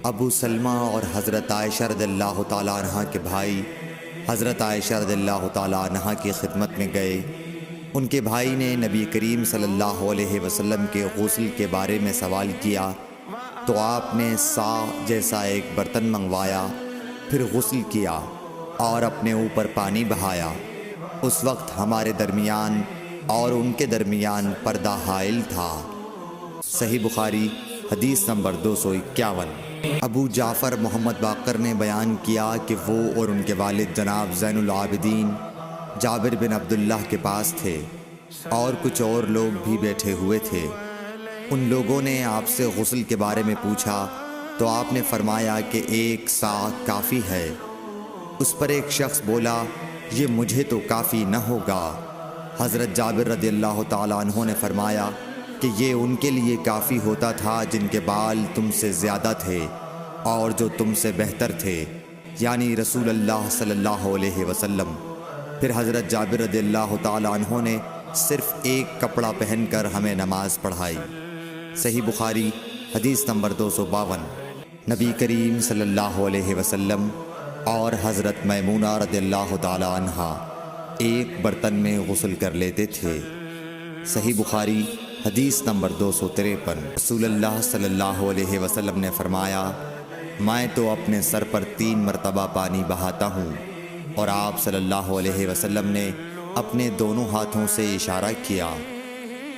ابو سلمہ اور حضرت عائشہ رضی اللہ تعالیٰ عنہ کے بھائی حضرت عائشہ رضی اللہ تعالیٰ عنہ کی خدمت میں گئے۔ ان کے بھائی نے نبی کریم صلی اللہ علیہ وسلم کے غسل کے بارے میں سوال کیا تو آپ نے سا جیسا ایک برتن منگوایا، پھر غسل کیا اور اپنے اوپر پانی بہایا۔ اس وقت ہمارے درمیان اور ان کے درمیان پردہ حائل تھا۔ صحیح بخاری حدیث نمبر 251۔ ابو جعفر محمد باقر نے بیان کیا کہ وہ اور ان کے والد جناب زین العابدین جابر بن عبداللہ کے پاس تھے اور کچھ اور لوگ بھی بیٹھے ہوئے تھے۔ ان لوگوں نے آپ سے غسل کے بارے میں پوچھا تو آپ نے فرمایا کہ 1 سا کافی ہے۔ اس پر ایک شخص بولا، یہ مجھے تو کافی نہ ہوگا۔ حضرت جابر رضی اللہ تعالیٰ عنہ نے فرمایا کہ یہ ان کے لیے کافی ہوتا تھا جن کے بال تم سے زیادہ تھے اور جو تم سے بہتر تھے، یعنی رسول اللہ صلی اللہ علیہ وسلم۔ پھر حضرت جابر رضی اللہ تعالیٰ عنہ نے صرف ایک کپڑا پہن کر ہمیں نماز پڑھائی۔ صحیح بخاری حدیث نمبر 252۔ نبی کریم صلی اللہ علیہ وسلم اور حضرت میمونہ رضی اللہ تعالیٰ عنہا ایک برتن میں غسل کر لیتے تھے۔ صحیح بخاری حدیث نمبر 253۔ رسول اللہ صلی اللہ علیہ وسلم نے فرمایا، میں تو اپنے سر پر 3 مرتبہ پانی بہاتا ہوں، اور آپ صلی اللہ علیہ وسلم نے اپنے دونوں ہاتھوں سے اشارہ کیا۔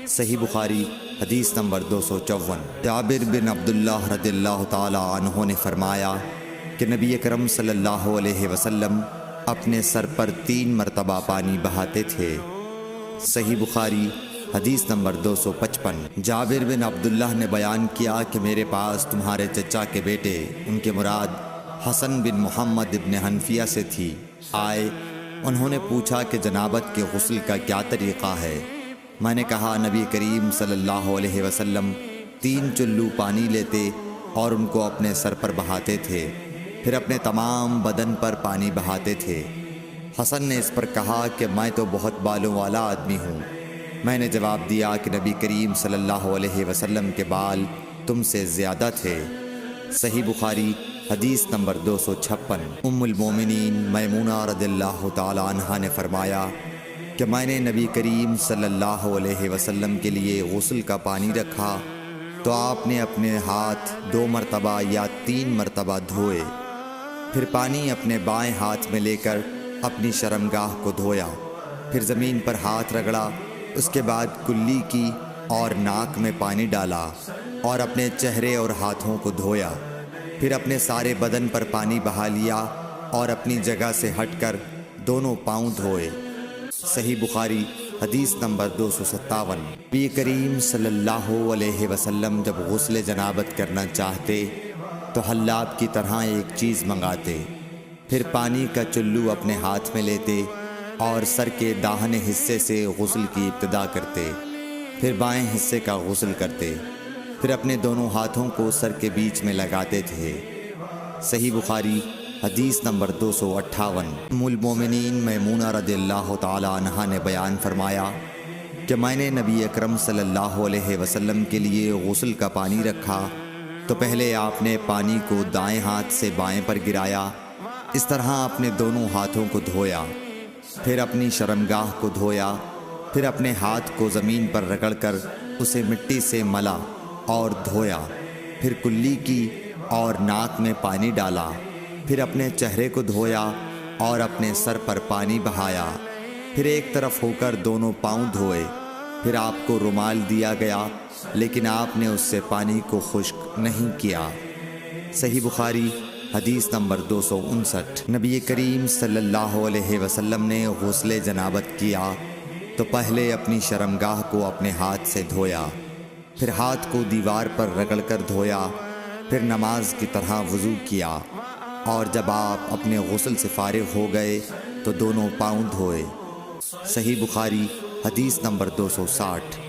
صحیح بخاری حدیث نمبر 254۔ جابر بن عبداللہ رضی اللہ تعالی عنہ نے فرمایا کہ نبی اکرم صلی اللہ علیہ وسلم اپنے سر پر 3 مرتبہ پانی بہاتے تھے۔ صحیح بخاری حدیث نمبر 255۔ جابر بن عبداللہ نے بیان کیا کہ میرے پاس تمہارے چچا کے بیٹے، ان کے مراد حسن بن محمد ابن حنفیہ سے تھی، آئے۔ انہوں نے پوچھا کہ جنابت کے غسل کا کیا طریقہ ہے؟ میں نے کہا، نبی کریم صلی اللہ علیہ وسلم 3 چلو پانی لیتے اور ان کو اپنے سر پر بہاتے تھے، پھر اپنے تمام بدن پر پانی بہاتے تھے۔ حسن نے اس پر کہا کہ میں تو بہت بالوں والا آدمی ہوں۔ میں نے جواب دیا کہ نبی کریم صلی اللہ علیہ وسلم کے بال تم سے زیادہ تھے۔ صحیح بخاری حدیث نمبر 256۔ ام المومنین میمونہ رضی اللہ تعالی عنہا نے فرمایا کہ میں نے نبی کریم صلی اللہ علیہ وسلم کے لیے غسل کا پانی رکھا تو آپ نے اپنے ہاتھ 2 مرتبہ یا 3 مرتبہ دھوئے، پھر پانی اپنے بائیں ہاتھ میں لے کر اپنی شرمگاہ کو دھویا، پھر زمین پر ہاتھ رگڑا، اس کے بعد کلی کی اور ناک میں پانی ڈالا اور اپنے چہرے اور ہاتھوں کو دھویا، پھر اپنے سارے بدن پر پانی بہا لیا اور اپنی جگہ سے ہٹ کر دونوں پاؤں دھوئے۔ صحیح بخاری حدیث نمبر 257۔ نبی کریم صلی اللہ علیہ وسلم جب غسل جنابت کرنا چاہتے تو حلاب کی طرح ایک چیز منگاتے، پھر پانی کا چلو اپنے ہاتھ میں لیتے اور سر کے داہنے حصے سے غسل کی ابتدا کرتے، پھر بائیں حصے کا غسل کرتے، پھر اپنے دونوں ہاتھوں کو سر کے بیچ میں لگاتے تھے۔ صحیح بخاری حدیث نمبر 258۔ ام المومنین میمونہ رضی اللہ تعالی عنہا نے بیان فرمایا کہ میں نے نبی اکرم صلی اللہ علیہ وسلم کے لیے غسل کا پانی رکھا تو پہلے آپ نے پانی کو دائیں ہاتھ سے بائیں پر گرایا، اس طرح اپنے دونوں ہاتھوں کو دھویا، پھر اپنی شرمگاہ کو دھویا، پھر اپنے ہاتھ کو زمین پر رگڑ کر اسے مٹی سے ملا اور دھویا، پھر کلی کی اور ناک میں پانی ڈالا، پھر اپنے چہرے کو دھویا اور اپنے سر پر پانی بہایا، پھر ایک طرف ہو کر دونوں پاؤں دھوئے، پھر آپ کو رومال دیا گیا لیکن آپ نے اس سے پانی کو خشک نہیں کیا۔ صحیح بخاری حدیث نمبر 259۔ نبی کریم صلی اللہ علیہ وسلم نے غسل جنابت کیا تو پہلے اپنی شرمگاہ کو اپنے ہاتھ سے دھویا، پھر ہاتھ کو دیوار پر رگڑ کر دھویا، پھر نماز کی طرح وضو کیا، اور جب آپ اپنے غسل سے فارغ ہو گئے تو دونوں پاؤں دھوئے۔ صحیح بخاری حدیث نمبر 260۔